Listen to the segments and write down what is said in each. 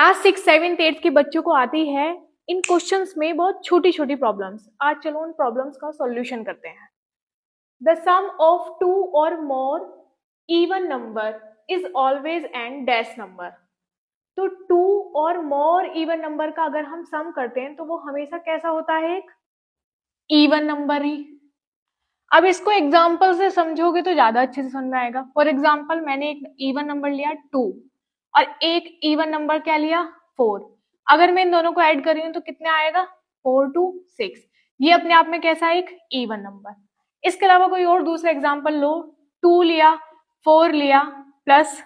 Class 6, 7, 8 के बच्चों को आती है इन क्वेश्चंस में बहुत छोटी छोटी प्रॉब्लम्स। आज चलो उन प्रॉब्लम्स का सॉल्यूशन करते हैं। द सम ऑफ टू और मोर even number is always N dash number. तो टू और मोर इवन नंबर का अगर हम सम करते हैं तो वो हमेशा कैसा होता है, एक इवन नंबर ही। अब इसको एग्जाम्पल से समझोगे तो ज्यादा अच्छे से समझ में आएगा। फॉर एग्जाम्पल, मैंने एक इवन नंबर लिया 2 और एक इवन नंबर क्या लिया 4। अगर मैं इन दोनों को ऐड कर रही हूं तो कितने आएगा, 4 2 6। ये अपने आप में कैसा है, एक इवन नंबर। इसके अलावा कोई और दूसरा एग्जाम्पल लो, 2 लिया, 4 लिया, प्लस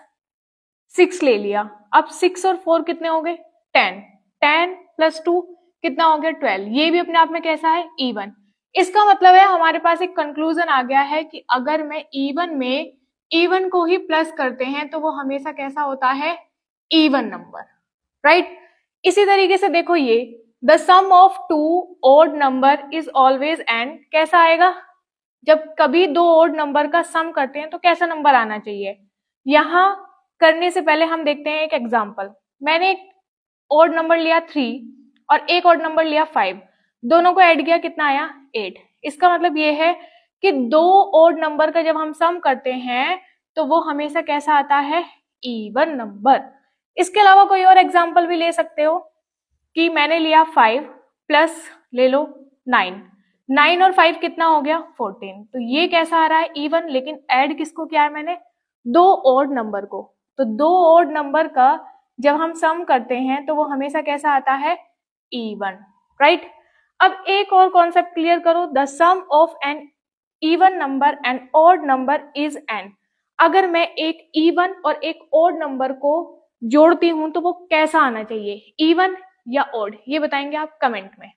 6 ले लिया। अब 6 और 4 कितने हो गए, 10। 10 प्लस 2 कितना हो गया, 12। ये भी अपने आप में कैसा है, इवन। इसका मतलब है हमारे पास एक कंक्लूजन आ गया है कि अगर मैं इवन में इवन को ही प्लस करते हैं तो वो हमेशा कैसा होता है, इवन नंबर, राइट। इसी तरीके से देखो ये, the sum of two odd number is always an, कैसा आएगा, जब कभी दो ओड नंबर का सम करते हैं तो कैसा नंबर आना चाहिए। यहां करने से पहले हम देखते हैं एक एग्जाम्पल। मैंने एक ओड नंबर लिया 3 और एक ओड नंबर लिया 5, दोनों को ऐड किया, कितना आया, 8। इसका मतलब ये है कि दो ओड नंबर का जब हम सम करते हैं तो वो हमेशा कैसा आता है, इवन नंबर। इसके अलावा कोई और एग्जाम्पल भी ले सकते हो कि मैंने लिया 5 प्लस ले लो 9, 9 और 5 कितना हो गया, 14। तो ये कैसा आ रहा है, इवन। लेकिन ऐड किसको किया है मैंने, दो ओड नंबर को। तो दो ओड नंबर का जब हम सम करते हैं तो वो हमेशा कैसा आता है, इवन, राइट। अब एक और कॉन्सेप्ट क्लियर करो, the sum of an even number and odd number is an. अगर मैं एक इवन और एक ऑड नंबर को जोड़ती हूं तो वो कैसा आना चाहिए, इवन या ऑड, ये बताएंगे आप कमेंट में।